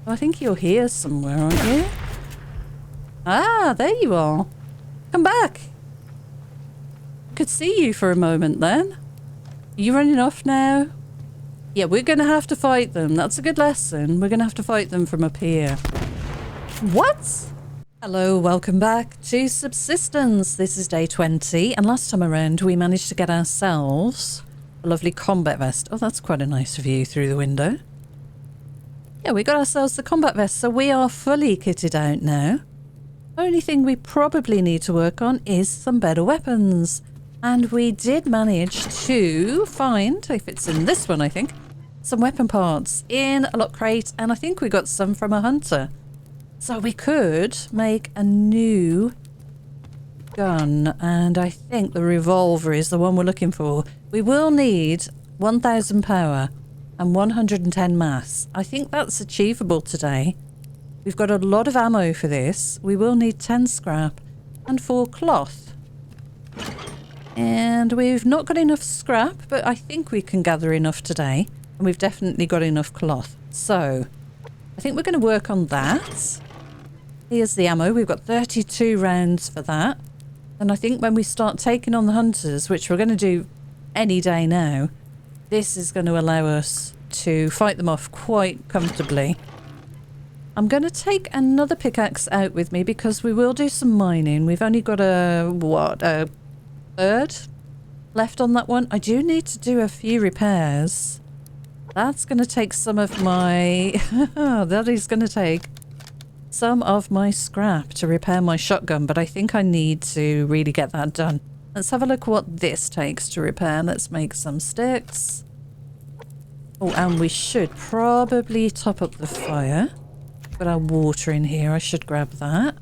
I think you're here somewhere, aren't you? Ah, there you are. Come back. Could see you for a moment then. Are you running off now? Yeah, we're going to have to fight them. That's a good lesson. We're going to have to fight them from up here. What? Hello, welcome back to Subsistence. This is day 20, and last time around we managed to get ourselves a lovely combat vest. Oh, that's quite a nice view through the window. Yeah, we got ourselves the combat vest, so we are fully kitted out now. Only thing we probably need to work on is some better weapons. And we did manage to find, if it's in this one I think, some weapon parts in a lock crate, and I think we got some from a hunter. So we could make a new gun, and I think the revolver is the one we're looking for. We will need 1000 power and 110 mass. I think that's achievable today. We've got a lot of ammo for this. We will need 10 scrap and 4 cloth. And we've not got enough scrap, but I think we can gather enough today. And we've definitely got enough cloth. So I think we're going to work on that. Here's the ammo. We've got 32 rounds for that. And I think when we start taking on the hunters, which we're going to do any day now, this is going to allow us to fight them off quite comfortably. I'm going to take another pickaxe out with me because we will do some mining. We've only got a third left on that one. I do need to do a few repairs. That's going to take some of my... that is going to take some of my scrap to repair my shotgun, but I think I need to really get that done. Let's have a look what this takes to repair. Let's make some sticks. Oh, and we should probably top up the fire. Got our water in here. I should grab that.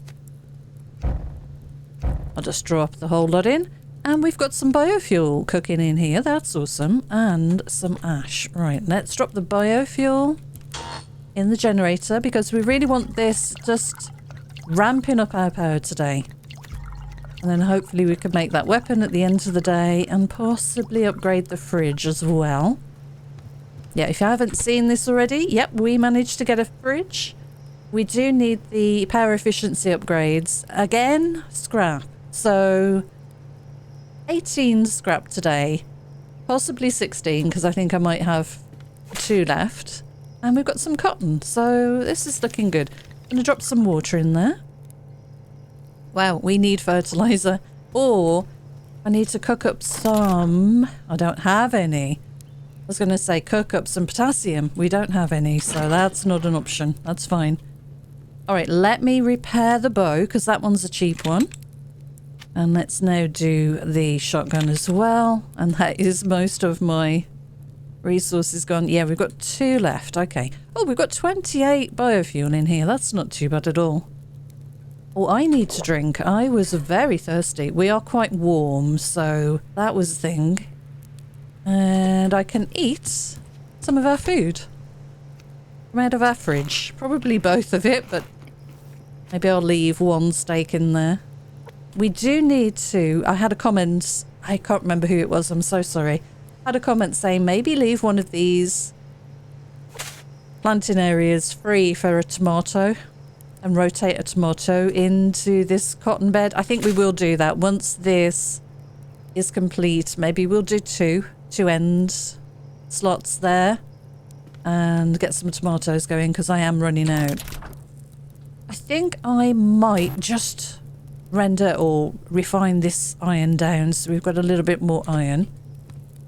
I'll just drop the whole lot in. And we've got some biofuel cooking in here. That's awesome. And some ash. Right, let's drop the biofuel in the generator because we really want this just ramping up our power today. And then hopefully we can make that weapon at the end of the day and possibly upgrade the fridge as well. Yeah, if you haven't seen this already, yep, we managed to get a fridge. We do need the power efficiency upgrades. Again, scrap. So 18 scrap today, possibly 16 because I think I might have 2 left. And we've got some cotton, so this is looking good. I'm going to drop some water in there. Wow, we need fertilizer. Or I need to cook up some... I don't have any. I was going to say cook up some potassium. We don't have any, so that's not an option. That's fine. All right, let me repair the bow because that one's a cheap one. And let's now do the shotgun as well. And that is most of my resources gone. Yeah, we've got 2 left. Okay. Oh, we've got 28 biofuel in here. That's not too bad at all. Oh, I need to drink. I was very thirsty. We are quite warm, so that was the thing. And I can eat some of our food from out of our fridge. Probably both of it, but maybe I'll leave 1 steak in there. We do need to... I had a comment. I can't remember who it was. I'm so sorry. I had a comment saying maybe leave one of these planting areas free for a tomato and rotate a tomato into this cotton bed. I think we will do that once this is complete. Maybe we'll do two end slots there and get some tomatoes going because I am running out. I think I might just render or refine this iron down so we've got a little bit more iron.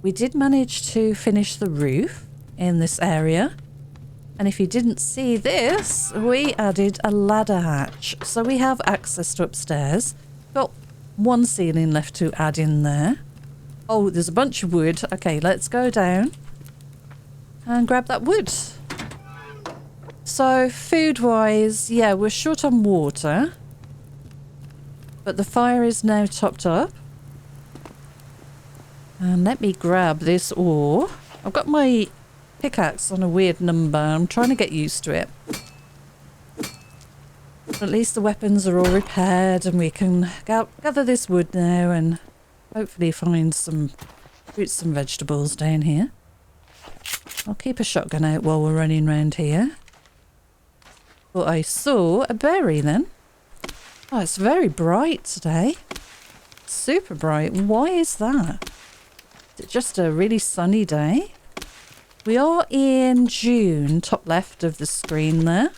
We did manage to finish the roof in this area. And if you didn't see this, we added a ladder hatch. So we have access to upstairs. Got 1 ceiling left to add in there. Oh, there's a bunch of wood. Okay, let's go down and grab that wood. So food-wise, yeah, we're short on water. But the fire is now topped up. And let me grab this ore. I've got my pickaxe on a weird number. I'm trying to get used to it. But at least the weapons are all repaired and we can gather this wood now and hopefully find some fruits and vegetables down here. I'll keep a shotgun out while we're running around here. But I saw a berry then. Oh, it's very bright today. Super bright. Why is that? Is it just a really sunny day? We are in June, top left of the screen there.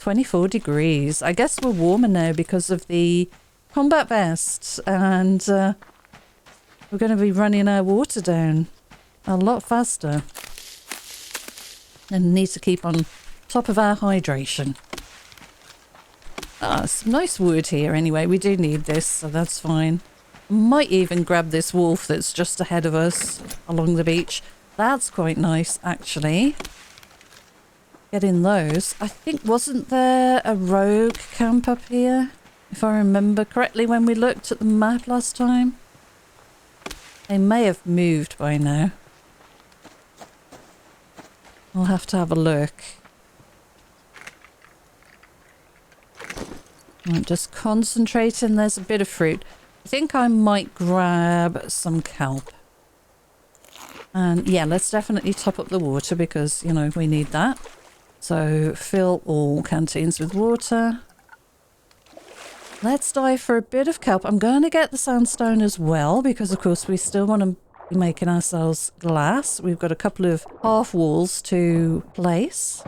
24 degrees. I guess we're warmer now because of the combat vest, and we're going to be running our water down a lot faster. And need to keep on top of our hydration. Some nice wood here anyway. We do need this, so that's fine. Might even grab this wolf that's just ahead of us along the beach. That's quite nice, actually. Getting those. I think, wasn't there a rogue camp up here? If I remember correctly when we looked at the map last time. They may have moved by now. I'll have to have a look. I'm just concentrating. There's a bit of fruit. I think I might grab some kelp. And yeah, let's definitely top up the water because, you know, we need that. So fill all canteens with water. Let's dive for a bit of kelp. I'm going to get the sandstone as well because, of course, we still want to be making ourselves glass. We've got a couple of half walls to place.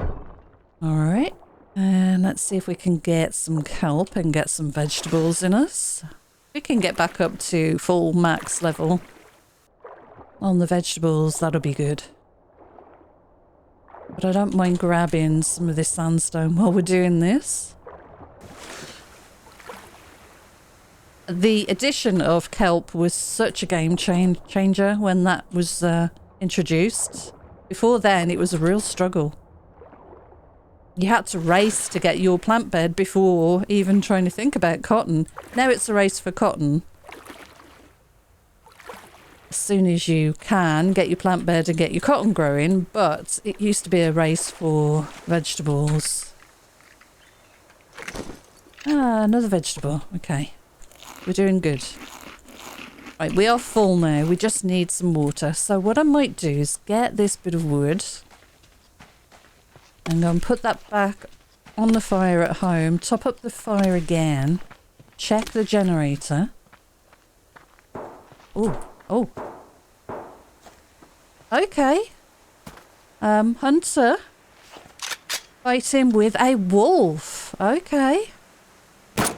All right. And let's see if we can get some kelp and get some vegetables in us. We can get back up to full max level on the vegetables. That'll be good. But I don't mind grabbing some of this sandstone while we're doing this. The addition of kelp was such a game changer when that was introduced. Before then, it was a real struggle. You had to race to get your plant bed before even trying to think about cotton. Now it's a race for cotton. As soon as you can, get your plant bed and get your cotton growing, but it used to be a race for vegetables. Ah, another vegetable. Okay. We're doing good. Right, we are full now. We just need some water. So what I might do is get this bit of wood and go and put that back on the fire at home. Top up the fire again. Check the generator. Oh. Okay. Hunter. Fighting with a wolf. Okay. Let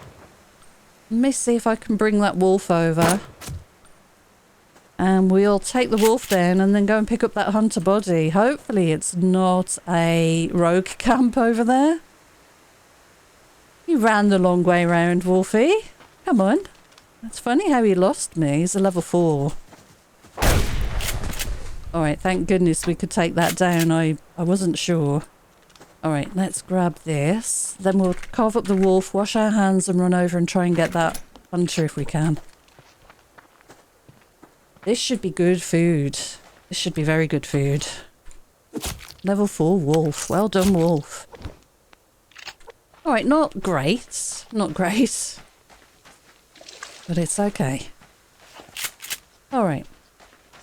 me see if I can bring that wolf over. And we'll take the wolf then and then go and pick up that hunter body. Hopefully it's not a rogue camp over there. He ran the long way round, Wolfie. Come on. It's funny how he lost me. He's a level 4. Alright, thank goodness we could take that down. I wasn't sure. Alright, let's grab this. Then we'll carve up the wolf, wash our hands and run over and try and get that hunter if we can. This should be good food. This should be very good food. Level 4 wolf. Well done, wolf. Alright, not great. Not great. But it's okay. Alright.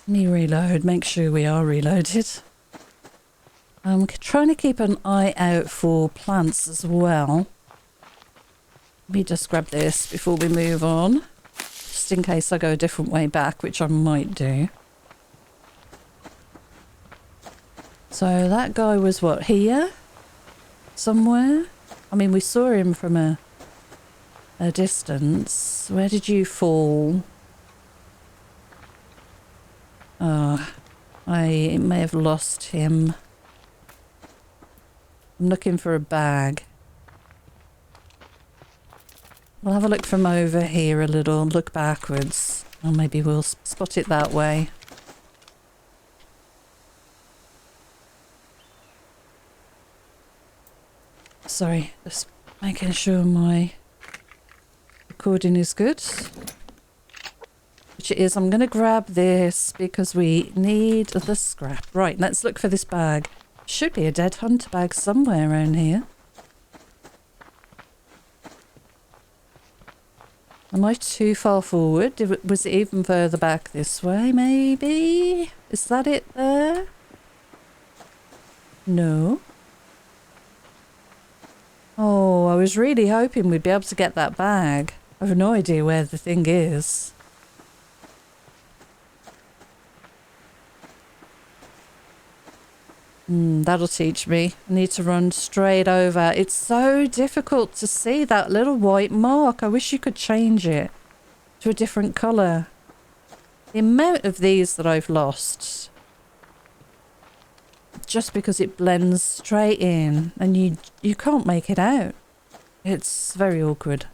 Let me reload. Make sure we are reloaded. I'm trying to keep an eye out for plants as well. Let me just grab this before we move on. Just in case I go a different way back, which I might do. So that guy was what, here? Somewhere? I mean, we saw him from a distance. Where did you fall? Oh, I may have lost him. I'm looking for a bag. We'll have a look from over here a little, look backwards. Or maybe we'll spot it that way. Sorry, just making sure my recording is good. Which it is. I'm going to grab this because we need the scrap. Right, let's look for this bag. Should be a dead hunter bag somewhere around here. Am I too far forward? Was it even further back this way, maybe? Is that it there? No. was really hoping we'd be able to get that bag. I have no idea where the thing is. That'll teach me. I need to run straight over. It's so difficult to see that little white mark. I wish you could change it to a different colour. The amount of these that I've lost. Just because it blends straight in and you can't make it out. It's very awkward.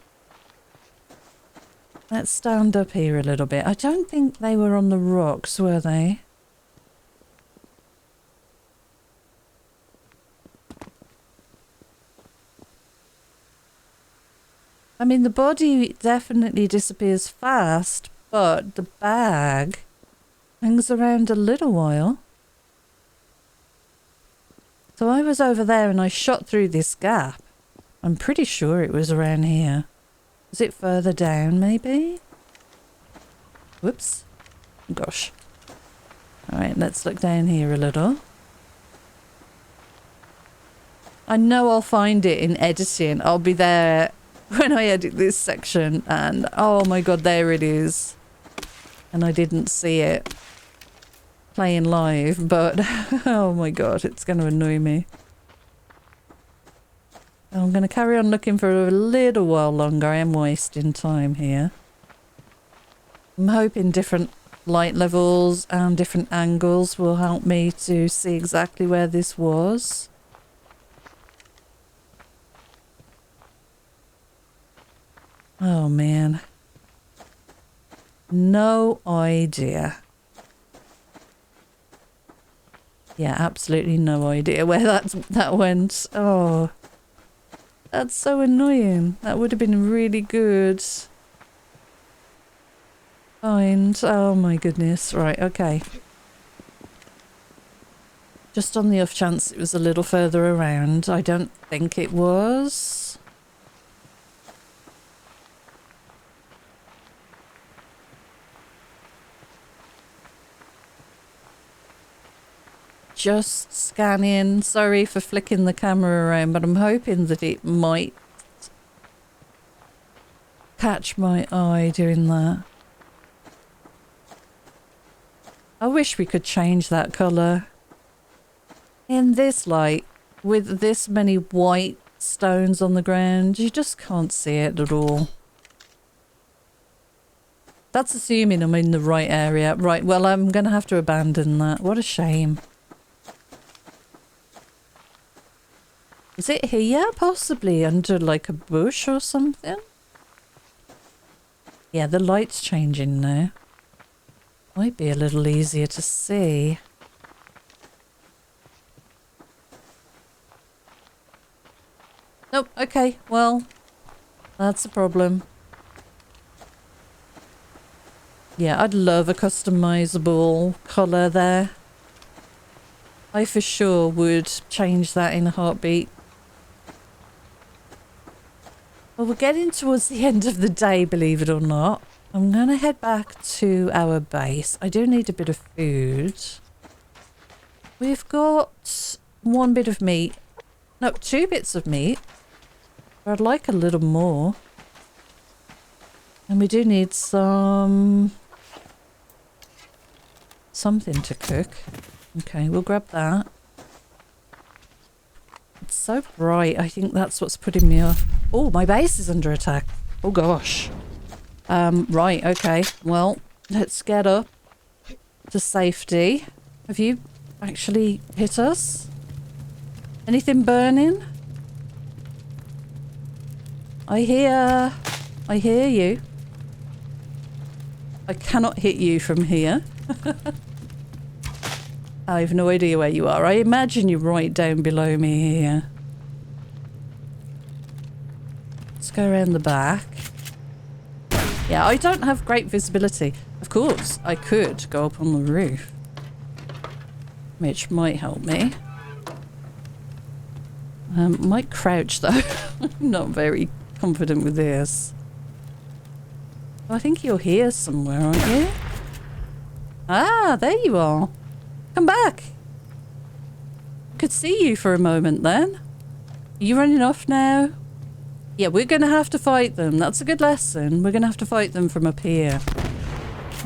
Let's stand up here a little bit. I don't think they were on the rocks, were they? I mean, the body definitely disappears fast, but the bag hangs around a little while. So I was over there and I shot through this gap. I'm pretty sure it was around here. Was it further down, maybe? Whoops. Gosh. Alright, let's look down here a little. I know I'll find it in editing. I'll be there when I edit this section and oh my god, there it is. And I didn't see it playing live, but oh my god, it's going to annoy me. I'm going to carry on looking for a little while longer. I am wasting time here. I'm hoping different light levels and different angles will help me to see exactly where this was. Oh man. No idea. Yeah, absolutely no idea where that went. Oh. That's so annoying. That would have been really good. Find. Oh my goodness. Right, okay. Just on the off chance it was a little further around. I don't think it was. Just scanning. Sorry for flicking the camera around, but I'm hoping that it might catch my eye doing that. I wish we could change that colour. In this light, with this many white stones on the ground, you just can't see it at all. That's assuming I'm in the right area. Right, well, I'm going to have to abandon that. What a shame. Is it here? Possibly under like a bush or something? Yeah, the light's changing now. Might be a little easier to see. Nope, okay, well, that's a problem. Yeah, I'd love a customizable colour there. I for sure would change that in a heartbeat. Well, we're getting towards the end of the day, believe it or not. I'm going to head back to our base. I do need a bit of food. We've got one bit of meat. No, 2 bits of meat. But I'd like a little more. And we do need something to cook. Okay, we'll grab that. It's so bright. I think that's what's putting me off. Oh, my base is under attack. Oh gosh. Right, okay. Well, let's get up to safety. Have you actually hit us? Anything burning? I hear you. I cannot hit you from here. I have no idea where you are. I imagine you're right down below me here. Let's go around the back. Yeah, I don't have great visibility. Of course, I could go up on the roof, which might help me. Might crouch though. I'm not very confident with this. I think you're here somewhere, aren't you? Ah, there you are. Come back. Could see you for a moment then. Are you running off now? Yeah, we're going to have to fight them. That's a good lesson. We're going to have to fight them from up here.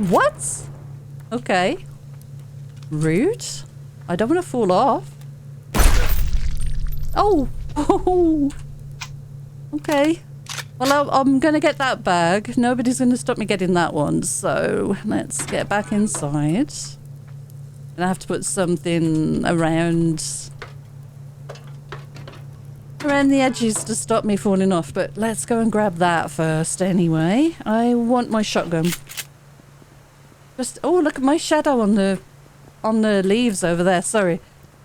What? Okay. Rude. I don't want to fall off. Oh. Oh. Okay. Well, I'm going to get that bag. Nobody's going to stop me getting that one. So let's get back inside. And I have to put something around the edges to stop me falling off. But let's go and grab that first anyway. I want my shotgun. Just, oh, look at my shadow on the leaves over there. Sorry.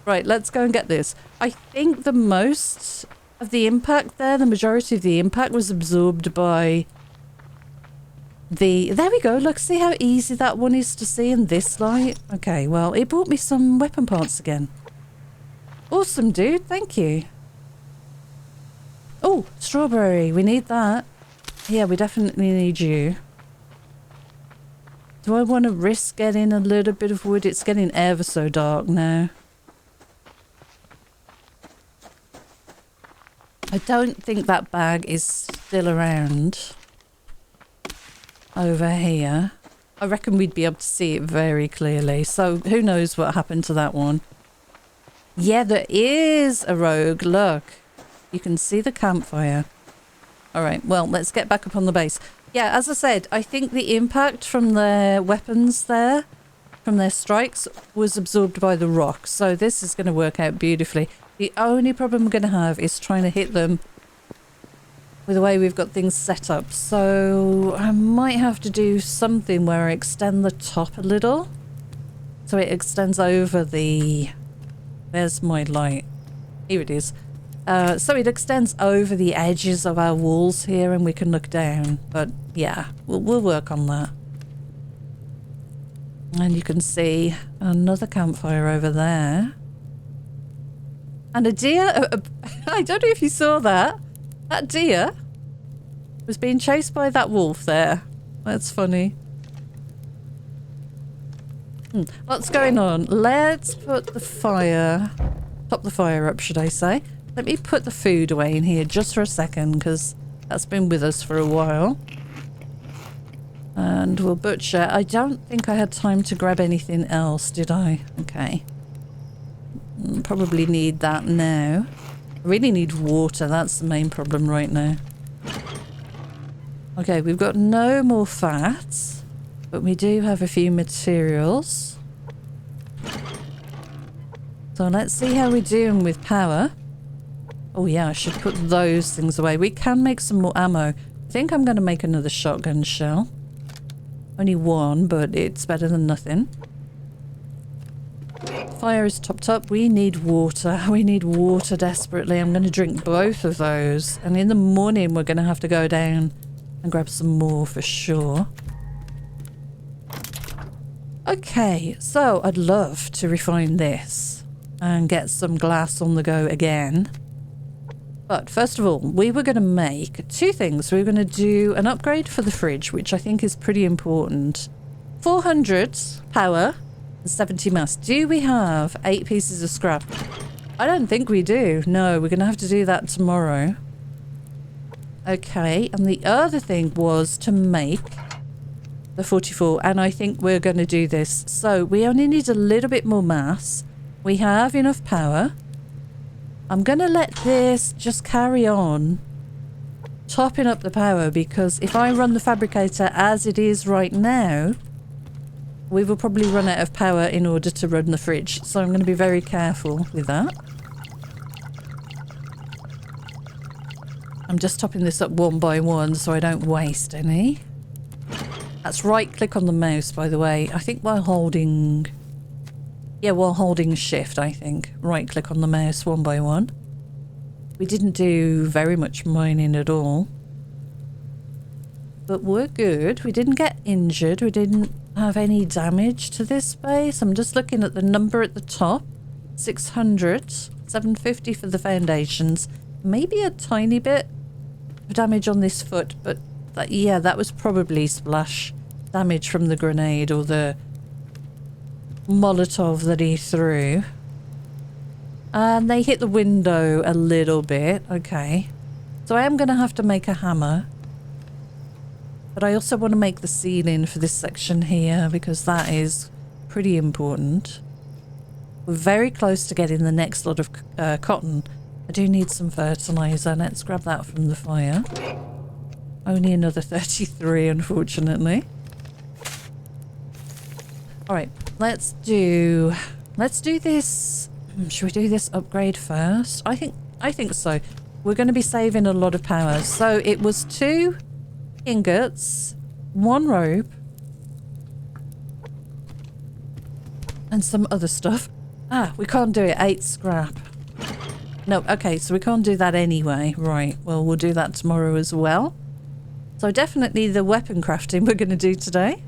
Right, let's go and get this. I think the most of the impact there, the majority of the impact was absorbed by the... There we go. Look, see how easy that one is to see in this light? Okay, well, it brought me some weapon parts again. Awesome, dude. Thank you. Oh, strawberry. We need that. Yeah, we definitely need you. Do I want to risk getting a little bit of wood? It's getting ever so dark now. I don't think that bag is still around over here. I reckon we'd be able to see it very clearly. So who knows what happened to that one. Yeah, there is a rogue. Look, you can see the campfire. All right, well, let's get back up on the base. Yeah, as I said, I think the impact from their weapons there, from their strikes, was absorbed by the rock. So this is going to work out beautifully. The only problem we're going to have is trying to hit them with the way we've got things set up. So I might have to do something where I extend the top a little. So it extends over the... There's my light. Here it is. So it extends over the edges of our walls here and we can look down. But yeah, we'll work on that. And you can see another campfire over there. And a deer, I don't know if you saw that. That deer was being chased by that wolf there. That's funny. What's going on? Let's put the fire, top the fire up, should I say. Let me put the food away in here just for a second because that's been with us for a while. And we'll butcher. I don't think I had time to grab anything else, did I? Okay. Probably need that now. I really need water. That's the main problem right now. Okay, we've got no more fats, but we do have a few materials. So let's see how we're doing with power. Oh yeah, I should put those things away. We can make some more ammo. I think I'm going to make another shotgun shell. Only one, but it's better than nothing. Fire is topped up. We need water. We need water desperately. I'm going to drink both of those. And in the morning, we're going to have to go down and grab some more for sure. Okay, so I'd love to refine this and get some glass on the go again. But first of all, we were going to make two things. We were going to do an upgrade for the fridge, which I think is pretty important. 400 power. 70 mass. Do we have 8 pieces of scrap? I don't think we do. No, we're going to have to do that tomorrow. Okay, and the other thing was to make the 44, and I think we're going to do this. So we only need a little bit more mass. We have enough power. I'm going to let this just carry on topping up the power because if I run the fabricator as it is right now, we will probably run out of power in order to run the fridge. So I'm going to be very careful with that. I'm just topping this up one by one so I don't waste any. That's right click on the mouse, by the way. I think while holding... Yeah, while holding shift, I think. Right click on the mouse one by one. We didn't do very much mining at all. But we're good. We didn't get injured. We didn't have any damage to this base. I'm just looking at the number at the top. 600. 750 for the foundations. Maybe a tiny bit of damage on this foot. But that, yeah, that was probably splash damage from the grenade or the Molotov that he threw. And they hit the window a little bit. Okay. So I am going to have to make a hammer. But I also want to make the ceiling for this section here because that is pretty important. We're very close to getting the next lot of cotton. I do need some fertilizer. Let's grab that from the fire. Only another 33, unfortunately. Alright, let's do this. Should we do this upgrade first? I think so. We're going to be saving a lot of power. So it was 2 ingots, 1 rope, and some other stuff. Ah, we can't do it. 8 scrap. No, okay, so we can't do that anyway. Right, well, we'll do that tomorrow as well. So definitely the weapon crafting we're going to do today.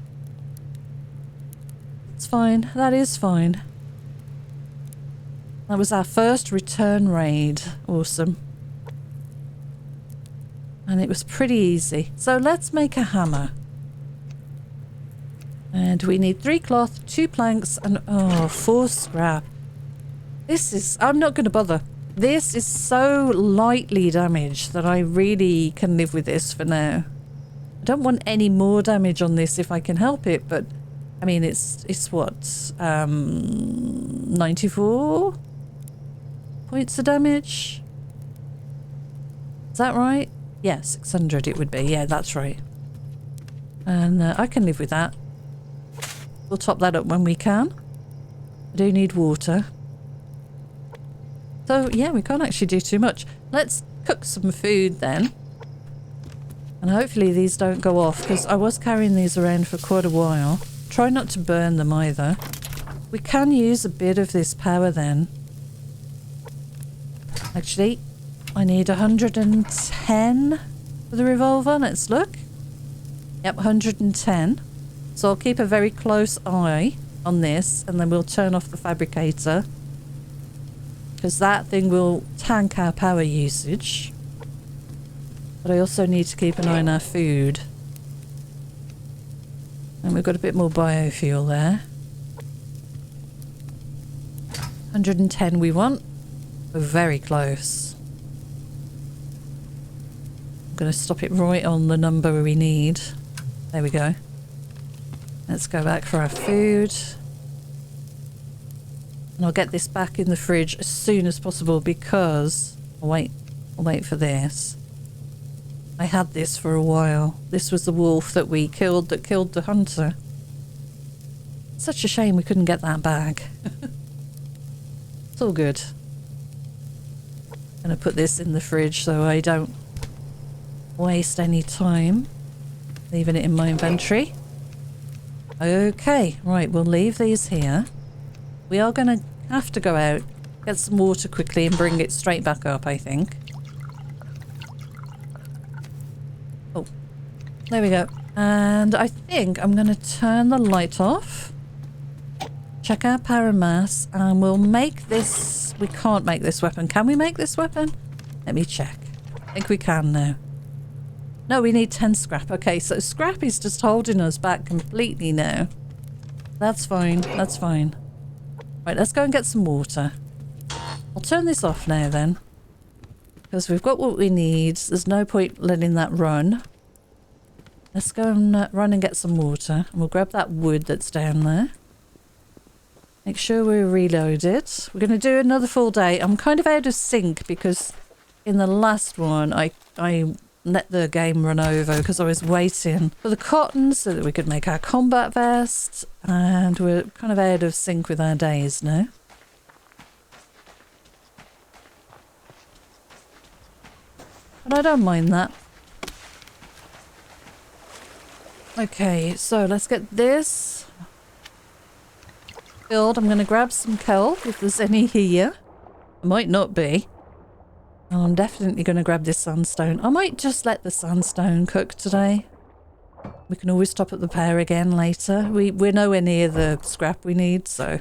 It's fine. That is fine. That was our first return raid. Awesome. And it was pretty easy. So let's make a hammer. And we need 3 cloth, 2 planks, and 4 scrap. This is... I'm not going to bother. This is so lightly damaged that I really can live with this for now. I don't want any more damage on this if I can help it, but... I mean, it's what? 94 points of damage? Is that right? Yeah, 600 it would be. Yeah, that's right. And I can live with that. We'll top that up when we can. I do need water. So, yeah, we can't actually do too much. Let's cook some food then. And hopefully these don't go off, because I was carrying these around for quite a while. Try not to burn them either. We can use a bit of this power then. Actually, I need 110 for the revolver. Let's look. Yep, 110. So I'll keep a very close eye on this, and then we'll turn off the fabricator. Because that thing will tank our power usage. But I also need to keep an eye on our food. And we've got a bit more biofuel there. 110 we want. We're very close. I'm going to stop it right on the number we need. There we go. Let's go back for our food. And I'll get this back in the fridge as soon as possible because... I'll wait for this. I had this for a while. This was the wolf that we killed that killed the hunter. Such a shame we couldn't get that back. It's all good. I'm going to put this in the fridge so I don't waste any time leaving it in my inventory. Okay, right, we'll leave these here. We are going to have to go out, get some water quickly and bring it straight back up, I think. Oh, there we go. And I think I'm going to turn the light off. Check our power mass and we'll make this... We can't make this weapon. Can we make this weapon? Let me check. I think we can now. No, we need 10 scrap. Okay, so scrap is just holding us back completely now. That's fine. That's fine. Right, let's go and get some water. I'll turn this off now then. Because we've got what we need. There's no point letting that run. Let's go and run and get some water. And we'll grab that wood that's down there. Make sure we're reloaded. We're going to do another full day. I'm kind of out of sync because in the last one I let the game run over because I was waiting for the cotton so that we could make our combat vest, and we're kind of out of sync with our days now. But I don't mind that. Okay, so let's get this filled. I'm going to grab some kelp if there's any here. There might not be. Oh, I'm definitely going to grab this sandstone. I might just let the sandstone cook today. We can always top up the power again later. We're nowhere near the scrap we need, so...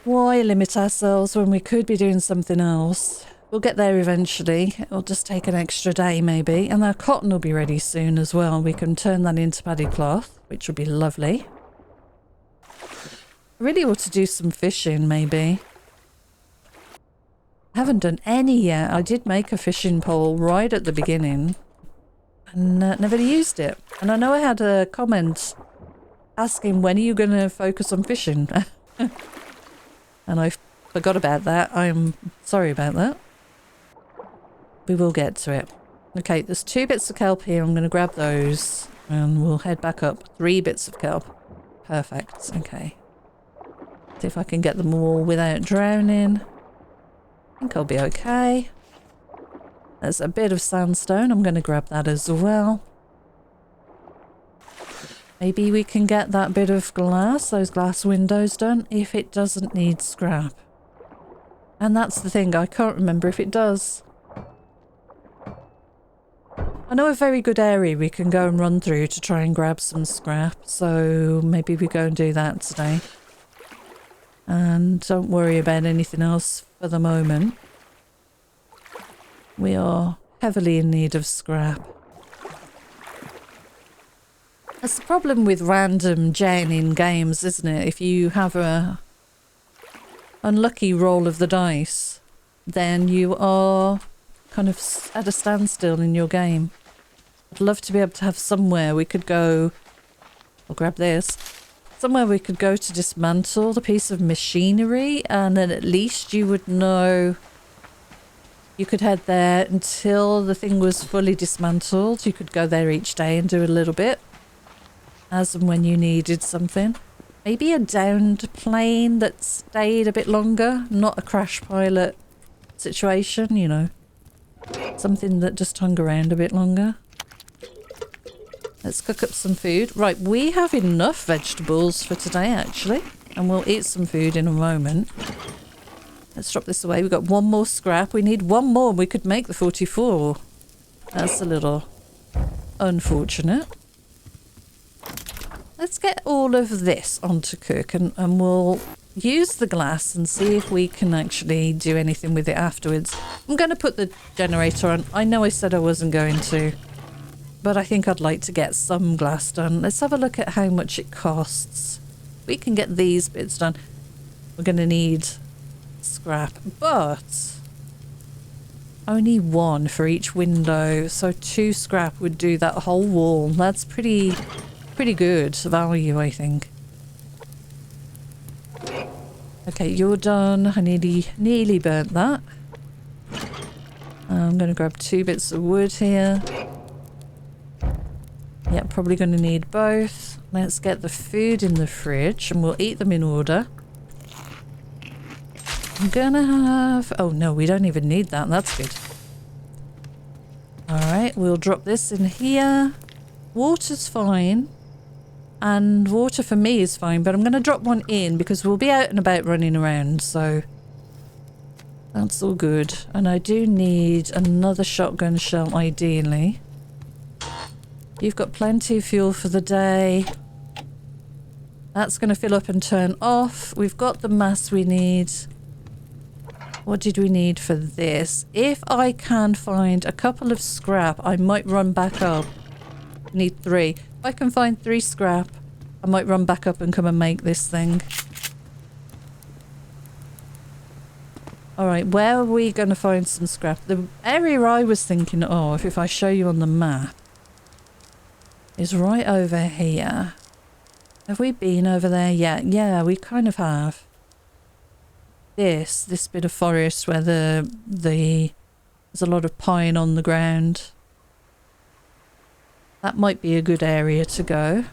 Why limit ourselves when we could be doing something else? We'll get there eventually. It'll just take an extra day maybe. And our cotton will be ready soon as well. We can turn that into padded cloth, which would be lovely. I really ought to do some fishing maybe. I haven't done any yet. I did make a fishing pole right at the beginning and never used it. And I know I had a comment asking, when are you going to focus on fishing? And I forgot about that. I'm sorry about that. We will get to it. Okay, there's 2 bits of kelp here. I'm going to grab those and we'll head back up. 3 bits of kelp. Perfect. Okay. See if I can get them all without drowning. I think I'll be okay. There's a bit of sandstone. I'm going to grab that as well. Maybe we can get that bit of glass, those glass windows done, if it doesn't need scrap. And that's the thing, I can't remember if it does. I know a very good area we can go and run through to try and grab some scrap, so maybe we go and do that today. And don't worry about anything else for the moment. We are heavily in need of scrap. That's the problem with random gen in games, isn't it? If you have a unlucky roll of the dice, then you are kind of at a standstill in your game. I'd love to be able to have somewhere we could go. I'll grab this. Somewhere we could go to dismantle the piece of machinery, and then at least you would know you could head there until the thing was fully dismantled. You could go there each day and do a little bit as and when you needed something. Maybe a downed plane that stayed a bit longer, not a crash pilot situation, you know. Something that just hung around a bit longer. Let's cook up some food. Right, we have enough vegetables for today, actually. And we'll eat some food in a moment. Let's drop this away. We've got 1 more scrap. We need 1 more. We could make the 44. That's a little unfortunate. Let's get all of this onto cook and we'll use the glass and see if we can actually do anything with it afterwards. I'm going to put the generator on. I know I said I wasn't going to, but I think I'd like to get some glass done. Let's have a look at how much it costs. We can get these bits done. We're going to need scrap, but only 1 for each window. So 2 scrap would do that whole wall. That's pretty good value, I think. Okay, you're done. I nearly burnt that. I'm going to grab 2 bits of wood here. Yeah, probably going to need both. Let's get the food in the fridge and we'll eat them in order. I'm gonna have... Oh no, we don't even need that. That's good. Alright, we'll drop this in here. Water's fine. And water for me is fine, but I'm going to drop 1 in because we'll be out and about running around, so that's all good. And I do need another shotgun shell, ideally. You've got plenty of fuel for the day. That's going to fill up and turn off. We've got the mass we need. What did we need for this? If I can find a couple of scrap, I might run back up. Need 3. If I can find 3 scrap, I might run back up and come and make this thing. Alright, where are we going to find some scrap? The area I was thinking of, if I show you on the map, is right over here. Have we been over there yet? Yeah, we kind of have. This bit of forest where there's a lot of pine on the ground. That might be a good area to go.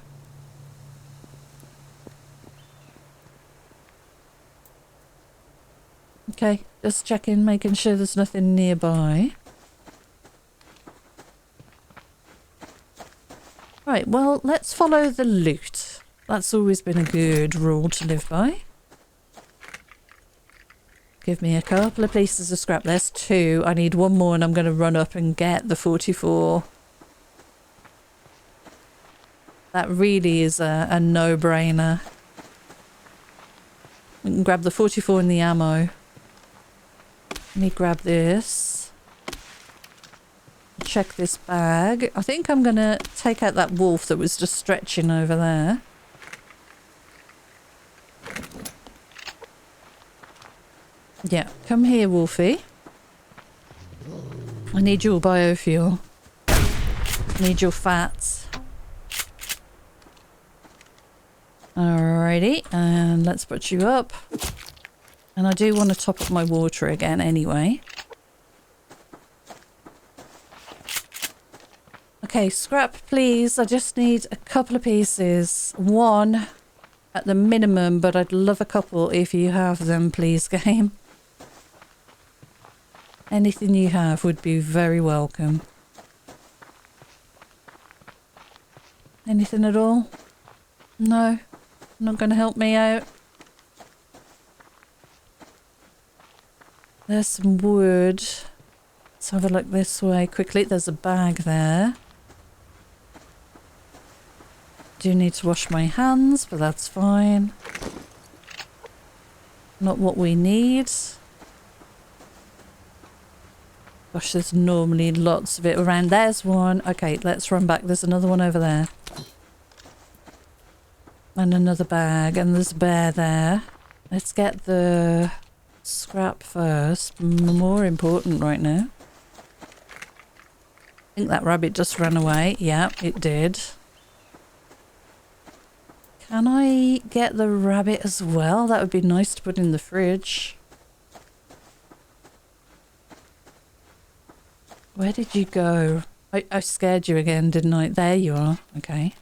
Okay, just checking, making sure there's nothing nearby. Right, well, let's follow the loot. That's always been a good rule to live by. Give me a couple of pieces of scrap. There's 2. I need 1 more and I'm going to run up and get the 44. That really is a no-brainer. We can grab the 44 and the ammo. Let me grab this. Check this bag. I think I'm going to take out that wolf that was just stretching over there. Yeah, come here, Wolfie. I need your biofuel. I need your fats. Alrighty, and let's put you up. And I do want to top up my water again anyway. Okay, scrap please. I just need a couple of pieces. One at the minimum, but I'd love a couple if you have them, please, game. Anything you have would be very welcome. Anything at all? No? Not going to help me out? There's some wood. Let's have a look this way quickly. There's a bag there. Do need to wash my hands, but that's fine. Not what we need. Gosh, there's normally lots of it around. There's one. Okay, let's run back. There's another one over there. And another bag. And there's a bear there. Let's get the scrap first. More important right now. I think that rabbit just ran away. Yeah, it did. Can I get the rabbit as well? That would be nice to put in the fridge. Where did you go? I scared you again, didn't I? There you are. Okay.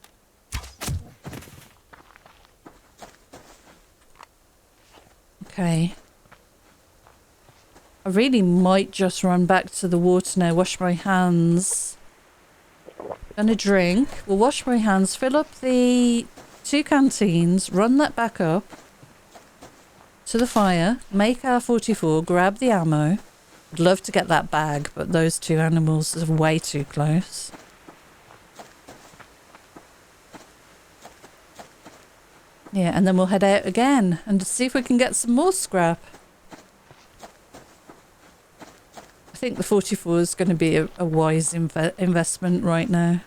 Okay. I really might just run back to the water now, wash my hands. Gonna drink. We'll wash my hands, fill up the 2 canteens, run that back up to the fire, make our 44, grab the ammo. I'd love to get that bag, but those 2 animals are way too close. Yeah, and then we'll head out again and see if we can get some more scrap. I think the 44 is going to be a wise investment right now.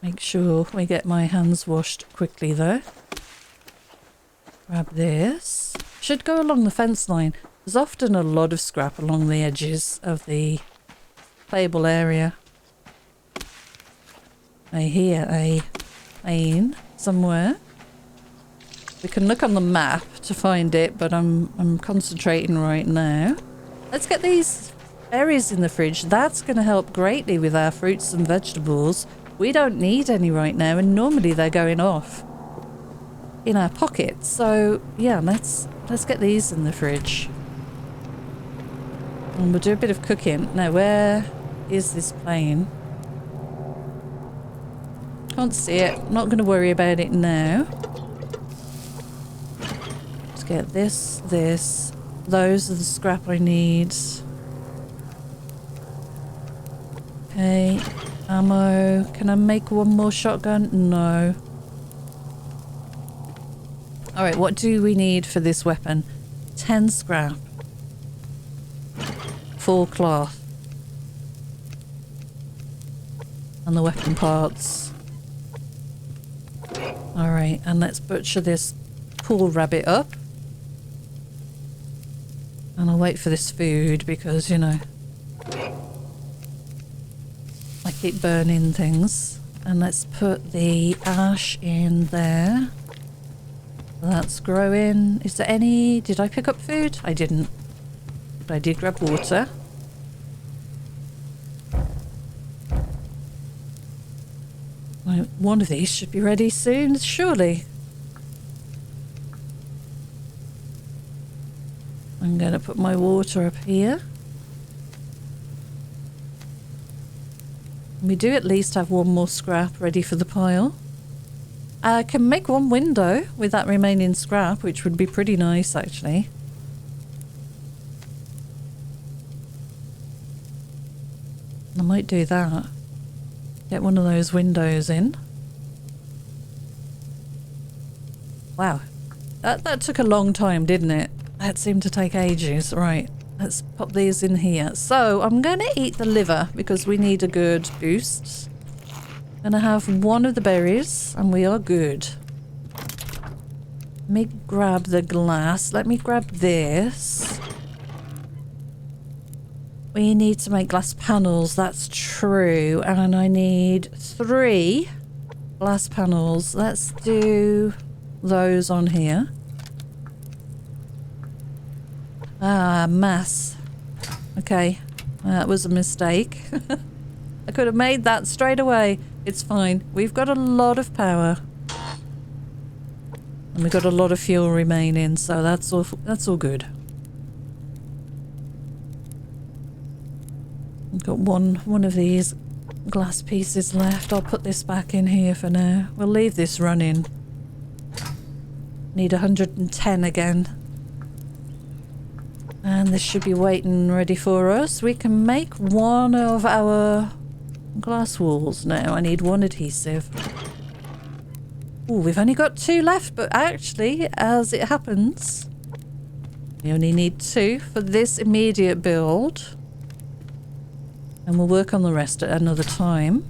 Make sure we get my hands washed quickly though. Grab this. Should go along the fence line. There's often a lot of scrap along the edges of the playable area. I hear a plane somewhere. We can look on the map to find it, but I'm concentrating right now. Let's get these berries in the fridge. That's going to help greatly with our fruits and vegetables. We don't need any right now, and normally they're going off in our pockets. So yeah, let's get these in the fridge. And we'll do a bit of cooking. Now, where is this plane? Can't see it. Not going to worry about it now. Let's get this. Those are the scrap I need. Okay. Ammo. Can I make one more shotgun? No. Alright, what do we need for this weapon? 10 scrap. 4 cloth. And the weapon parts. Alright, and let's butcher this poor rabbit up. And I'll wait for this food because, you know, I keep burning things. And let's put the ash in there. That's growing. Is there any... Did I pick up food? I didn't. But I did grab water. Right, one of these should be ready soon, surely. I'm going to put my water up here. We do at least have one more scrap ready for the pile. I can make one window with that remaining scrap, which would be pretty nice actually. I might do that. Get one of those windows in. Wow. That took a long time, didn't it? That seemed to take ages. Right, let's pop these in here. So I'm going to eat the liver because we need a good boost. I'm going to have one of the berries and we are good. Let me grab the glass. Let me grab this. We need to make glass panels, that's true. And I need 3 glass panels. Let's do those on here. Ah, mass. Okay, that was a mistake. I could have made that straight away. It's fine. We've got a lot of power. And we've got a lot of fuel remaining, so that's all good. I've got one of these glass pieces left. I'll put this back in here for now. We'll leave this running. Need 110 again. And this should be waiting ready for us. We can make one of our glass walls now. I need 1 adhesive. Oh, we've only got 2 left, but actually, as it happens, we only need 2 for this immediate build. And we'll work on the rest at another time.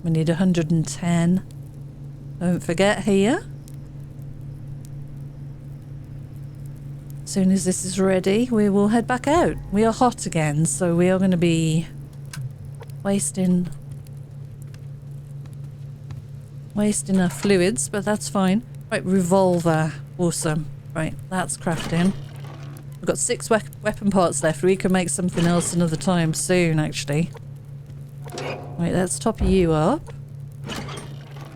We need 110. Don't forget here. As soon as this is ready, we will head back out. We are hot again, so we are going to be wasting our fluids, but that's fine. Right, revolver. Awesome. Right, that's crafting. We've got 6 weapon parts left. We can make something else another time soon, actually. Right, let's top you up.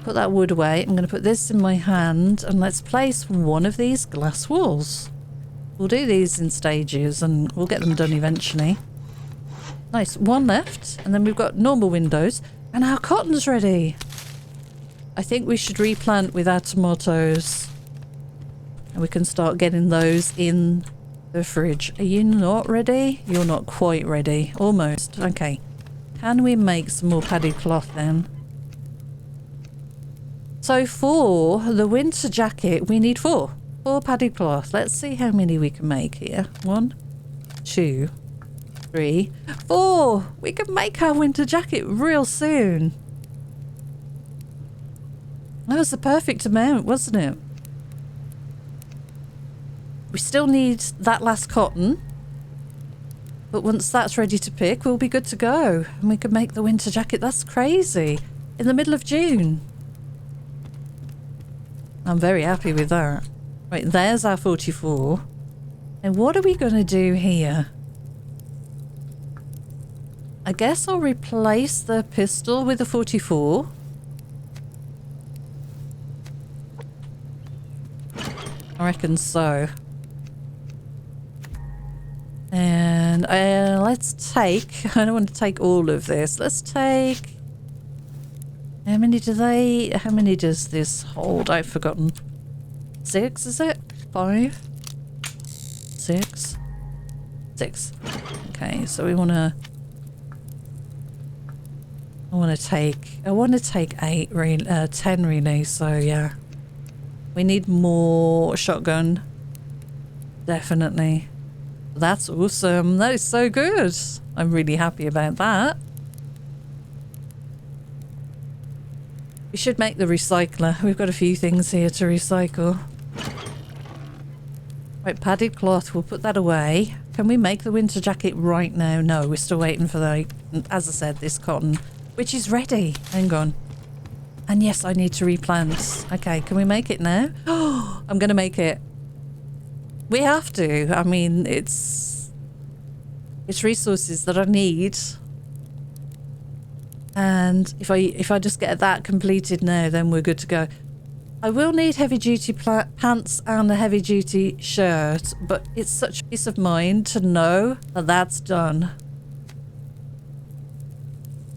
Put that wood away. I'm going to put this in my hand, and let's place one of these glass walls. We'll do these in stages, and we'll get them done eventually. Nice. 1 left, and then we've got normal windows, and our cotton's ready. I think we should replant with our tomatoes, and we can start getting those in the fridge. Are you not ready? You're not quite ready. Almost. Okay. Can we make some more padded cloth then? So for the winter jacket, we need 4. 4 padded cloth. Let's see how many we can make here. 1, 2, 3, 4. We can make our winter jacket real soon. That was the perfect amount, wasn't it? We still need that last cotton. But once that's ready to pick, we'll be good to go. And we can make the winter jacket. That's crazy. In the middle of June. I'm very happy with that. Right, there's our 44. And what are we going to do here? I guess I'll replace the pistol with the 44. I reckon so. And let's take... I don't want to take all of this. Let's take... How many does this hold? I've forgotten. 6, is it? 5? 6? 6. Okay, so we want to... I want to take 10 really, so yeah. We need more shotgun. Definitely. That's awesome. That is so good. I'm really happy about that. We should make the recycler. We've got a few things here to recycle. Right, padded cloth. We'll put that away. Can we make the winter jacket right now? No, we're still waiting for the, as I said, this cotton, which is ready. Hang on. And yes, I need to replant. Okay, can we make it now? Oh, I'm going to make it. We have to. I mean, it's resources that I need. And if I just get that completed now, then we're good to go. I will need heavy duty pants and a heavy duty shirt, but it's such a peace of mind to know that that's done.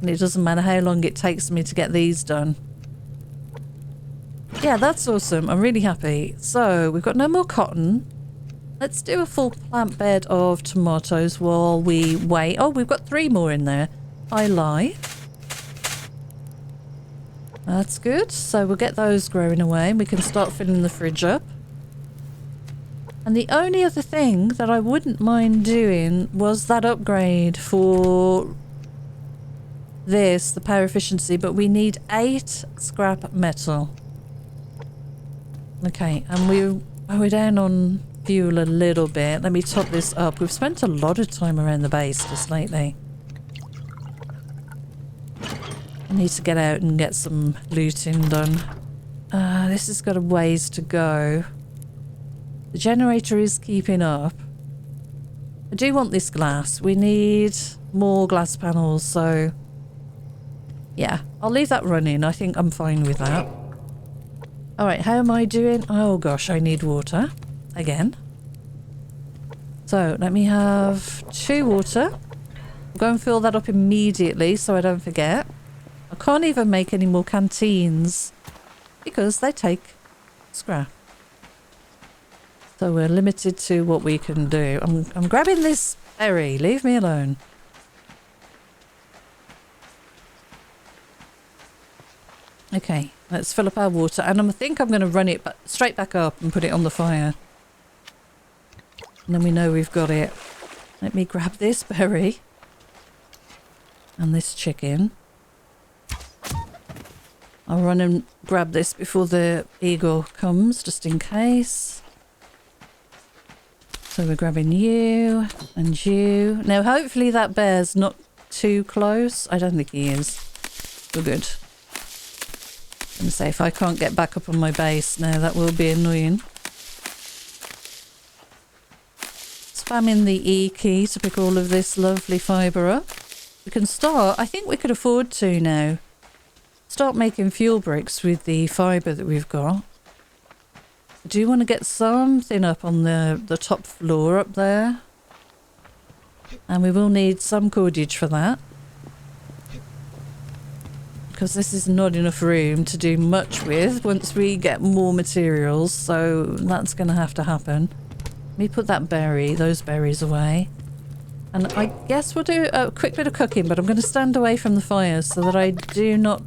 And it doesn't matter how long it takes me to get these done. Yeah, that's awesome. I'm really happy. So we've got no more cotton. Let's do a full plant bed of tomatoes while we wait. Oh, we've got 3 more in there. I lie. That's good. So we'll get those growing away. We can start filling the fridge up. And the only other thing that I wouldn't mind doing was that upgrade for this, the power efficiency, but we need 8 scrap metal. Okay, and we're down on fuel a little bit. Let me top this up. We've spent a lot of time around the base just lately. I need to get out and get some looting done. This has got a ways to go. The generator is keeping up. I do want this glass. We need more glass panels, so yeah, I'll leave that running. I think I'm fine with that. Alright, how am I doing? Oh gosh, I need water again. So let me have 2 water. I'll go and fill that up immediately so I don't forget. I can't even make any more canteens because they take scrap. So we're limited to what we can do. I'm grabbing this berry. Leave me alone. Okay, let's fill up our water. And I think I'm going to run it straight back up and put it on the fire. And then we know we've got it. Let me grab this berry. And this chicken. I'll run and grab this before the eagle comes, just in case. So we're grabbing you and you. Now hopefully that bear's not too close. I don't think he is. We're good. I'm going to say if I can't get back up on my base now, that will be annoying. Spamming the E key to pick all of this lovely fibre up. We can start, I think we could afford to now. Start making fuel bricks with the fibre that we've got. I do want to get something up on the top floor up there. And we will need some cordage for that. Because this is not enough room to do much with once we get more materials. So that's going to have to happen. Let me put that berry, those berries away. And I guess we'll do a quick bit of cooking, but I'm going to stand away from the fire so that I do not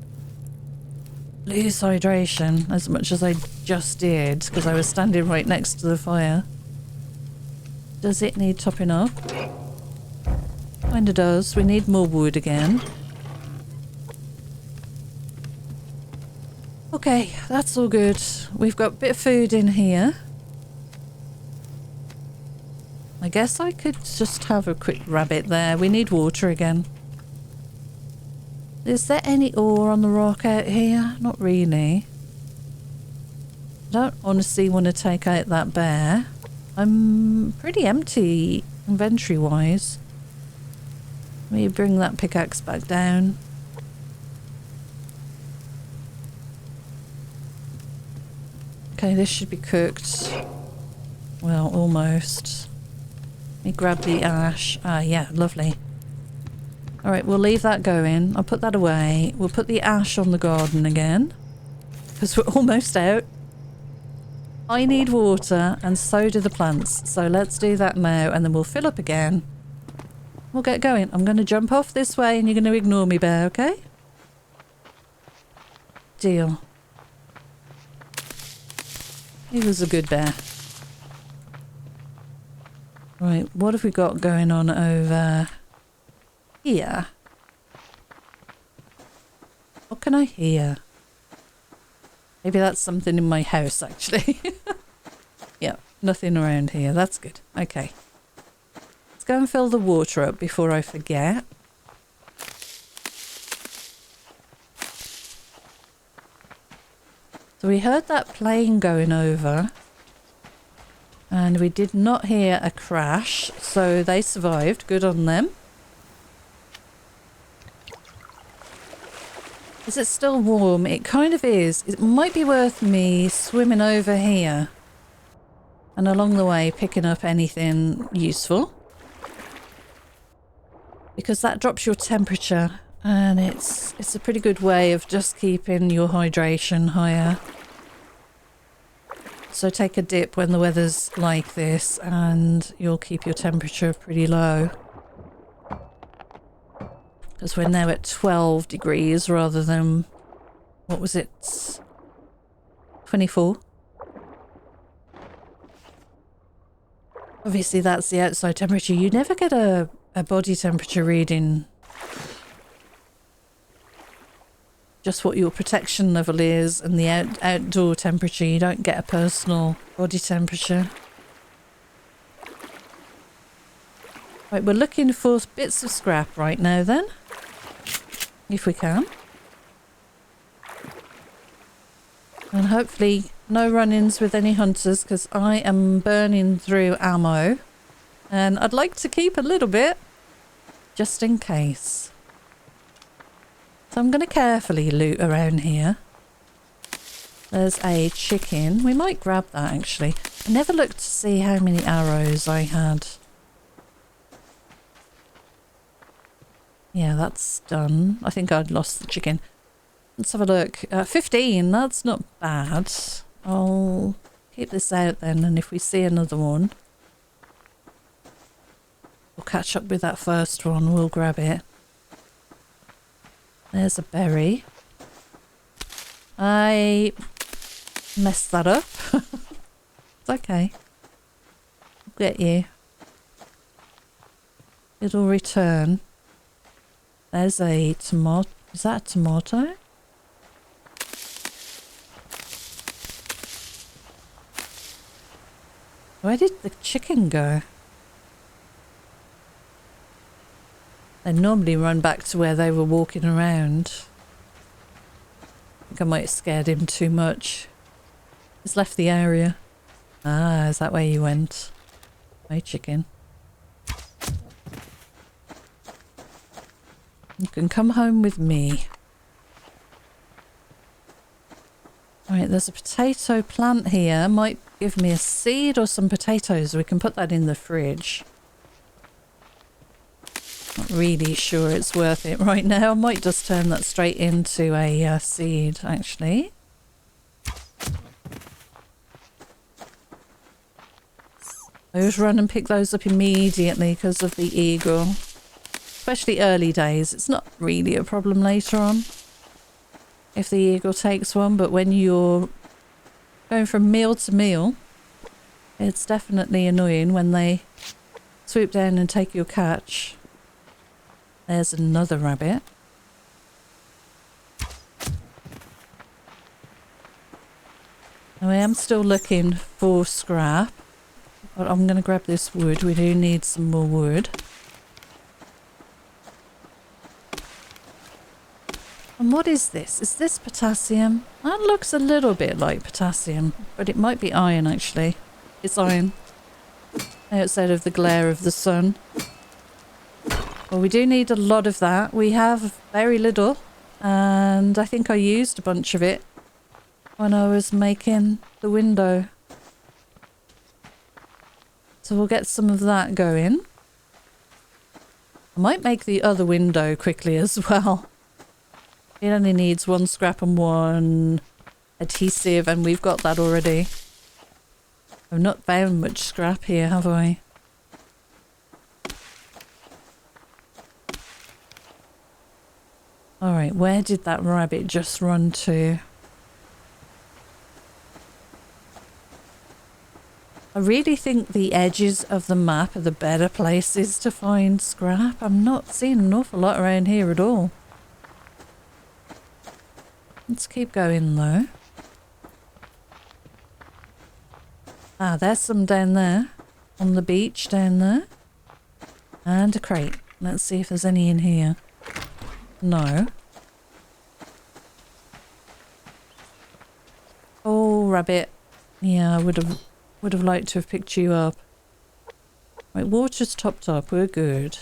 lose hydration as much as I just did, because I was standing right next to the fire. Does it need topping up? Kinda does. We need more wood again. Okay, that's all good. We've got a bit of food in here. I guess I could just have a quick rabbit there. We need water again. Is there any ore on the rock out here? Not really. I don't honestly want to take out that bear. I'm pretty empty inventory-wise. Let me bring that pickaxe back down. Okay, this should be cooked. Well, almost. Let me grab the ash. Ah, yeah, lovely. Alright, we'll leave that going. I'll put that away. We'll put the ash on the garden again. Because we're almost out. I need water, and so do the plants. So let's do that now, and then we'll fill up again. We'll get going. I'm going to jump off this way, and you're going to ignore me, bear, okay? Deal. He was a good bear. Right, what have we got going on over here? What can I hear? Maybe that's something in my house, actually. Yeah, nothing around here. That's good. Okay. Let's go and fill the water up before I forget. So we heard that plane going over. And we did not hear a crash, so they survived. Good on them. Is it still warm? It kind of is. It might be worth me swimming over here. And along the way picking up anything useful. Because that drops your temperature. And it's a pretty good way of just keeping your hydration higher. So take a dip when the weather's like this and you'll keep your temperature pretty low. Because we're now at 12 degrees rather than, what was it, 24? Obviously that's the outside temperature. You never get a body temperature reading. Just what your protection level is and the outdoor temperature. You don't get a personal body temperature. Right, we're looking for bits of scrap right now then. If we can. And hopefully no run-ins with any hunters because I am burning through ammo. And I'd like to keep a little bit just in case. So I'm going to carefully loot around here. There's a chicken. We might grab that actually. I never looked to see how many arrows I had. Yeah, that's done. I think I'd lost the chicken. Let's have a look. 15, that's not bad. I'll keep this out then, and if we see another one, we'll catch up with that first one. We'll grab it. There's a berry. I messed that up. It's okay. I'll get you. It'll return. There's a tomato. Is that a tomato? Where did the chicken go? They normally run back to where they were walking around. I think I might have scared him too much. He's left the area. Ah, is that where you went? Hey, chicken. You can come home with me. Right, there's a potato plant here. Might give me a seed or some potatoes. We can put that in the fridge. Not really sure it's worth it right now. I might just turn that straight into a seed, actually. I always run and pick those up immediately because of the eagle. Especially early days. It's not really a problem later on if the eagle takes one, but when you're going from meal to meal, it's definitely annoying when they swoop down and take your catch. There's another rabbit. Now I am still looking for scrap, but I'm going to grab this wood. We do need some more wood. And what is this? Is this potassium? That looks a little bit like potassium, but it might be iron actually. It's iron. Outside of the glare of the sun. Well, we do need a lot of that. We have very little, and I think I used a bunch of it when I was making the window. So we'll get some of that going. I might make the other window quickly as well. It only needs one scrap and one adhesive, and we've got that already. I've not found much scrap here, have I? Alright, where did that rabbit just run to? I really think the edges of the map are the better places to find scrap. I'm not seeing an awful lot around here at all. Let's keep going though. Ah, there's some down there. On the beach down there. And a crate. Let's see if there's any in here. No. Oh, rabbit. Yeah, I would have liked to have picked you up. Right, water's topped up. We're good.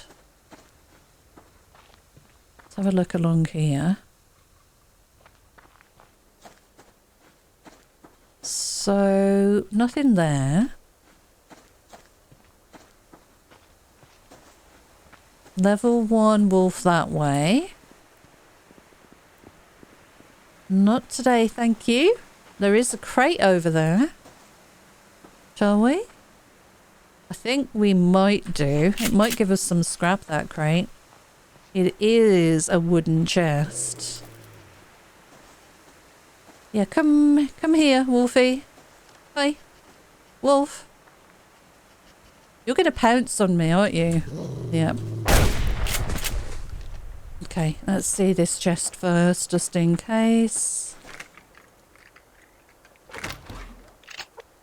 Let's have a look along here. So, nothing there. Level 1 wolf that way. Not today, thank you. There is a crate over there. Shall we? I think we might do. It might give us some scrap, that crate. It is a wooden chest. Yeah, come here, Wolfie. Hi, Wolf. You're going to pounce on me, aren't you? Yep. Okay, let's see this chest first, just in case.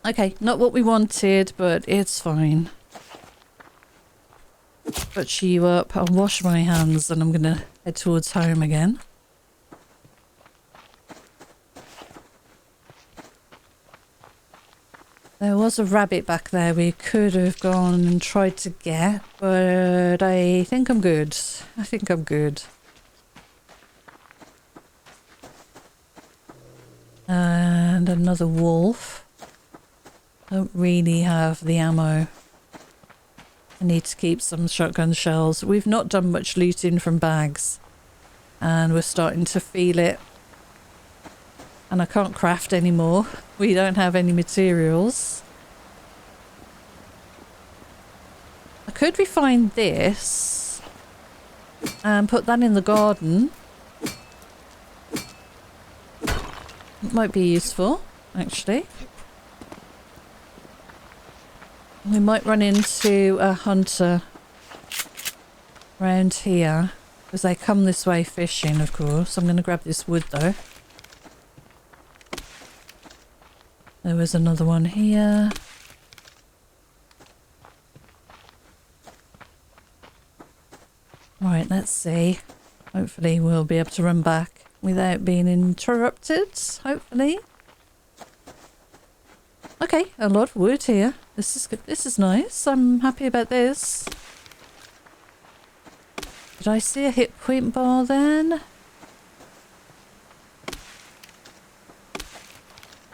Okay, not what we wanted, but it's fine. butcher you up. I'll wash my hands and I'm going to head towards home again. There was a rabbit back there we could have gone and tried to get, but I think I'm good. I think I'm good. And another wolf. Don't really have the ammo. I need to keep some shotgun shells. We've not done much looting from bags, and we're starting to feel it. And I can't craft anymore. We don't have any materials. Could we find this and put that in the garden? It might be useful, actually. We might run into a hunter around here, because they come this way fishing, of course. I'm going to grab this wood, though. There was another one here. Right, let's see. Hopefully we'll be able to run back without being interrupted, hopefully. Okay, a lot of wood here. This is good. This is nice. I'm happy about this. Did I see a hit point bar then?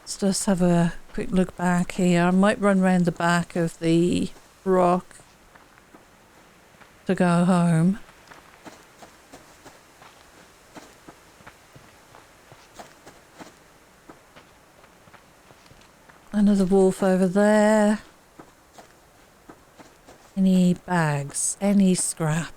Let's just have a quick look back here. I might run around the back of the rock to go home. Another wolf over there. Any bags? Any scrap?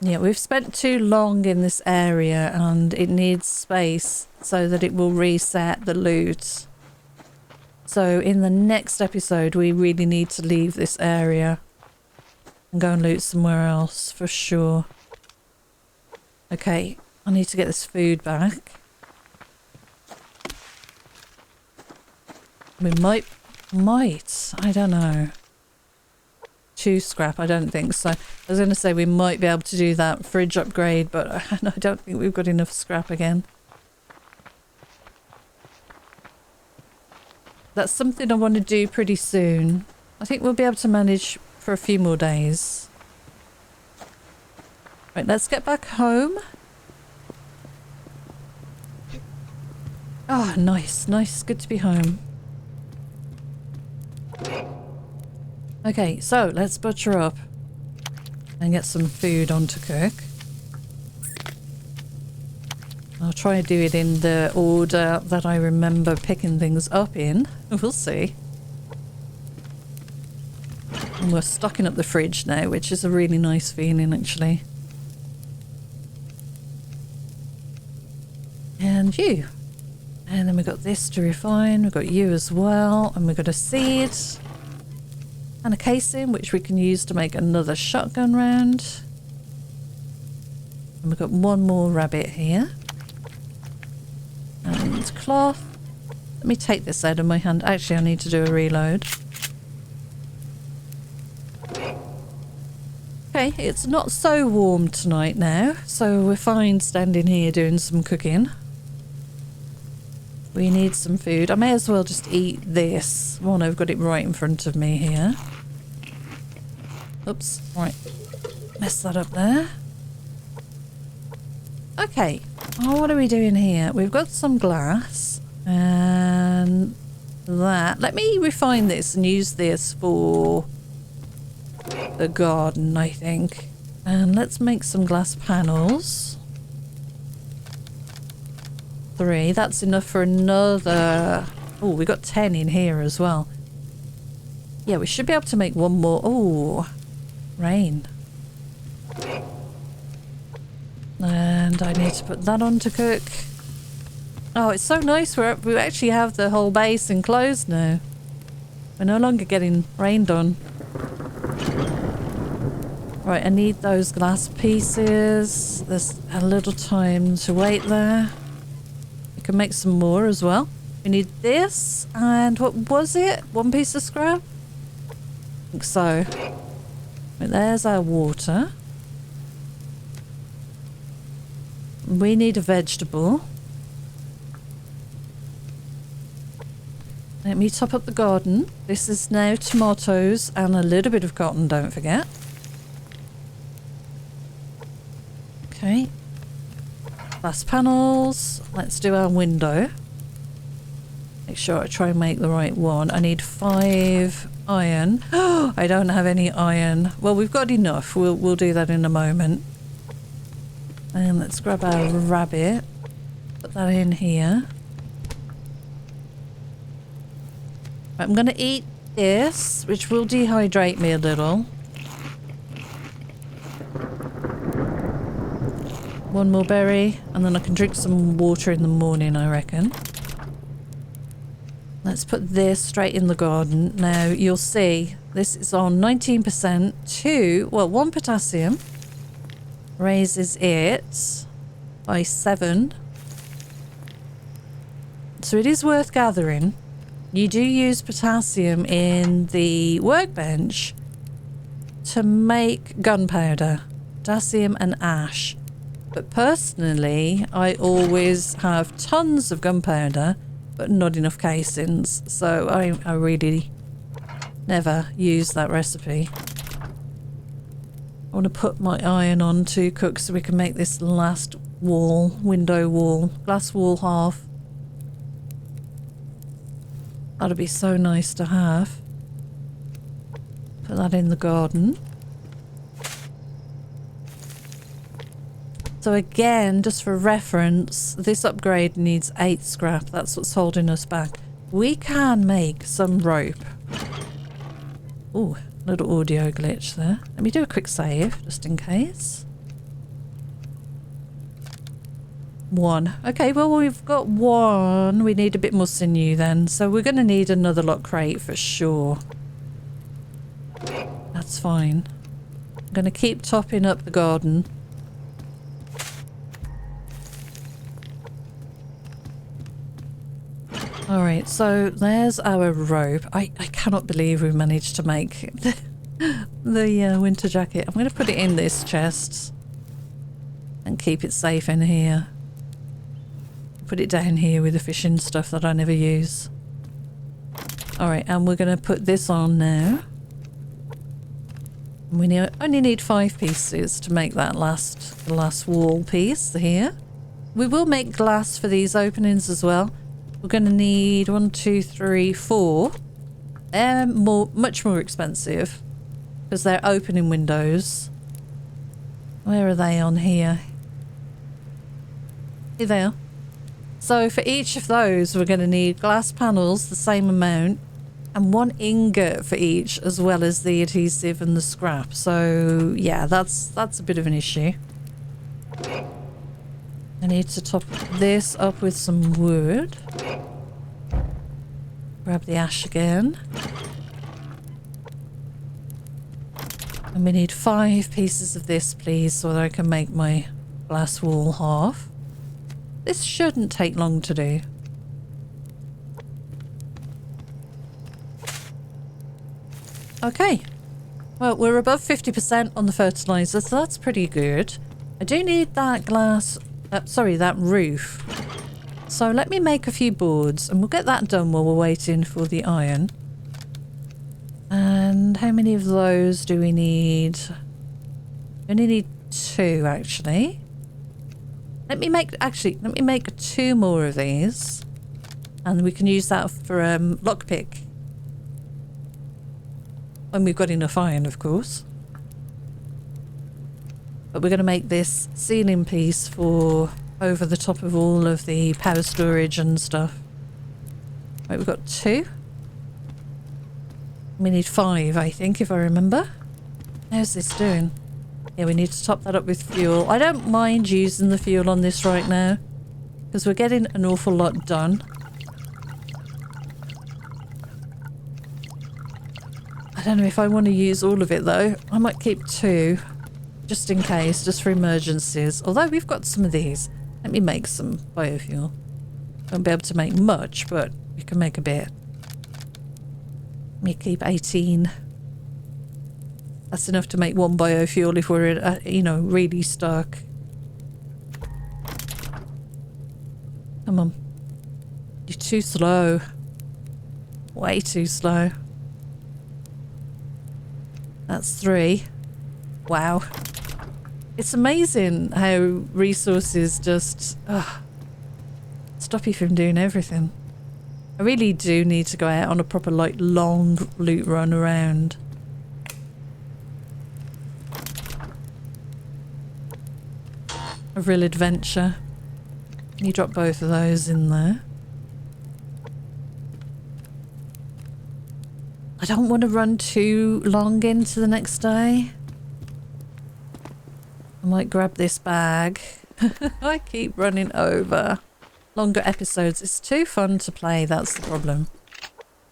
Yeah, we've spent too long in this area and it needs space so that it will reset the loot. So in the next episode, we really need to leave this area and go and loot somewhere else for sure. Okay, I need to get this food back. We might, I don't know. Choose scrap, I don't think so. I was going to say we might be able to do that fridge upgrade, but I don't think we've got enough scrap again. That's something I want to do pretty soon. I think we'll be able to manage for a few more days. Right, let's get back home. Oh, nice, nice. Good to be home. Okay, so let's butcher up and get some food on to cook. I'll try and do it in the order that I remember picking things up in. We'll see. And we're stocking up the fridge now, which is a really nice feeling, actually. And you. And then we've got this to refine. We've got you as well. And we've got a seed. And a casing, which we can use to make another shotgun round. And we've got one more rabbit here. And cloth. Let me take this out of my hand. Actually, I need to do a reload. Okay, it's not so warm tonight now, so we're fine standing here doing some cooking. We need some food. I may as well just eat this one. I've got it right in front of me here. Oops, right. Mess that up there. Okay, oh, what are we doing here? We've got some glass and that. Let me refine this and use this for the garden, I think. And let's make some glass panels. 3, that's enough for another. Oh, we got 10 in here as well. Yeah, we should be able to make one more. Oh, rain. And I need to put that on to cook. Oh, it's so nice. We actually have the whole base enclosed now. We're no longer getting rained on. Right, I need those glass pieces. There's a little time to wait there. We can make some more as well. We need this, and what was it? 1 piece of scrap? think so. Right, there's our water. We need a vegetable. Let me top up the garden. This is now tomatoes and a little bit of cotton, don't forget. Okay. Glass panels. Let's do our window. Make sure I try and make the right one. I need 5 iron. Oh, I don't have any iron. Well, we've got enough. We'll do that in a moment. And let's grab our rabbit. Put that in here. I'm going to eat this, which will dehydrate me a little. One more berry, and then I can drink some water in the morning, I reckon. Let's put this straight in the garden. Now, you'll see this is on 19%. 1 potassium raises it by 7. So it is worth gathering. You do use potassium in the workbench to make gunpowder, potassium and ash. But personally, I always have tons of gunpowder, but not enough casings. So I really never use that recipe. I want to put my iron on to cook so we can make this last wall, window wall, glass wall half. That'd be so nice to have. Put that in the garden. So again, just for reference, this upgrade needs 8 scrap. That's what's holding us back. We can make some rope. Ooh, little audio glitch there. Let me do a quick save, just in case. 1. Okay, well, we've got 1. We need a bit more sinew then. So we're going to need another lock crate for sure. That's fine. I'm going to keep topping up the garden. Alright, so there's our rope. I cannot believe we managed to make the winter jacket. I'm going to put it in this chest and keep it safe in here. Put it down here with the fishing stuff that I never use. Alright, and we're going to put this on now. We only need 5 pieces to make that the last wall piece here. We will make glass for these openings as well. We're going to need 1, 2, 3, 4. They're much more expensive because they're opening windows. Where are they on here? Here they are. So for each of those, we're going to need glass panels, the same amount, and 1 ingot for each, as well as the adhesive and the scrap. So yeah, that's a bit of an issue. I need to top this up with some wood. Grab the ash again. And we need 5 pieces of this, please, so that I can make my glass wall half. This shouldn't take long to do. Okay. Well, we're above 50% on the fertilizer, so that's pretty good. I do need that that roof. So let me make a few boards and we'll get that done while we're waiting for the iron. And how many of those do we need? We only need 2 actually. Let me make 2 more of these. And we can use that for lockpick. When we've got enough iron, of course. But we're going to make this ceiling piece for over the top of all of the power storage and stuff. Right, we've got 2. We need 5, I think, if I remember. How's this doing? Yeah, we need to top that up with fuel. I don't mind using the fuel on this right now, because we're getting an awful lot done. I don't know if I want to use all of it though. I might keep 2, just in case, just for emergencies. Although we've got some of these. Let me make some biofuel. Won't be able to make much, but we can make a bit. Let me keep 18. That's enough to make one biofuel if we're, you know, really stuck. Come on. You're too slow. Way too slow. That's 3. Wow. It's amazing how resources just stop you from doing everything. I really do need to go out on a proper, like, long loot run around. A real adventure. You drop both of those in there. I don't want to run too long into the next day. I might grab this bag. I keep running over. Longer episodes. It's too fun to play, that's the problem.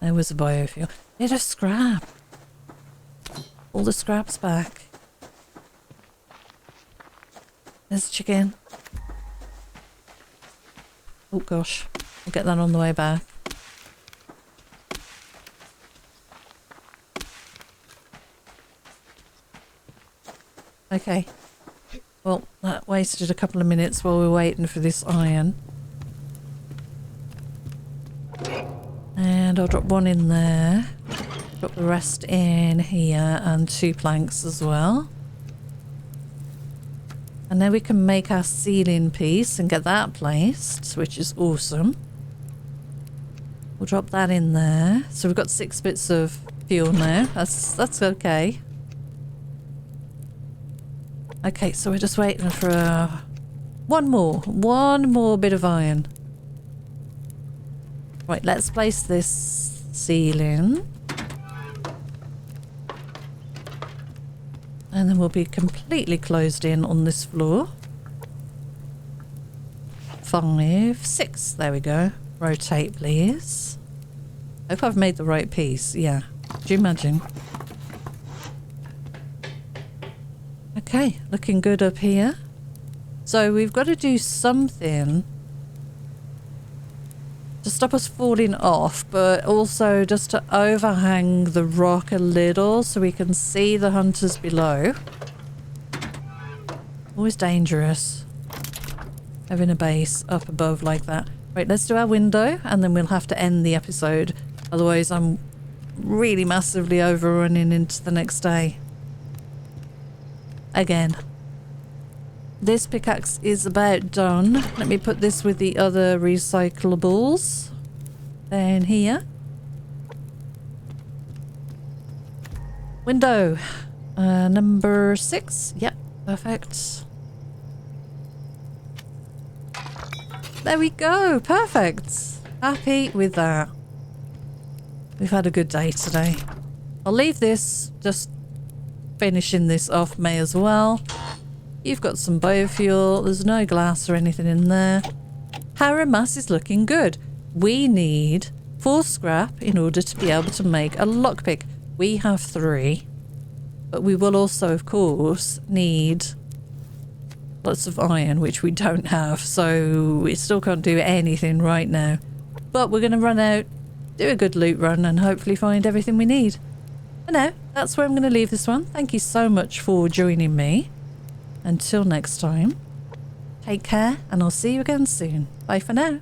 There was a biofuel. Need a scrap. All the scraps back. There's chicken. Oh gosh. I'll get that on the way back. Okay. Well, that wasted a couple of minutes while we were waiting for this iron. And I'll drop one in there. Drop the rest in here and 2 planks as well. And then we can make our ceiling piece and get that placed, which is awesome. We'll drop that in there. So we've got 6 bits of fuel now. That's okay. Okay, so we're just waiting for one more bit of iron. Right, let's place this ceiling. And then we'll be completely closed in on this floor. 5, 6, there we go. Rotate, please. Hope I've made the right piece, yeah. Do you imagine? Okay, looking good up here. So we've got to do something to stop us falling off, but also just to overhang the rock a little so we can see the hunters below. Always dangerous having a base up above like that. Right, let's do our window and then we'll have to end the episode. Otherwise I'm really massively overrunning into the next day. Again. This pickaxe is about done. Let me put this with the other recyclables. Down here. Window. Number 6. Yep, perfect. There we go. Perfect. Happy with that. We've had a good day today. I'll leave this. Just finishing this off may as well. You've got some biofuel. There's no glass or anything in there. Our mass is looking good. We need 4 scrap in order to be able to make a lockpick. We have 3. But we will also, of course, need lots of iron, which we don't have. So we still can't do anything right now. But we're going to run out, do a good loot run, and hopefully find everything we need. For now, that's where I'm going to leave this one. Thank you so much for joining me. Until next time, take care and I'll see you again soon. Bye for now.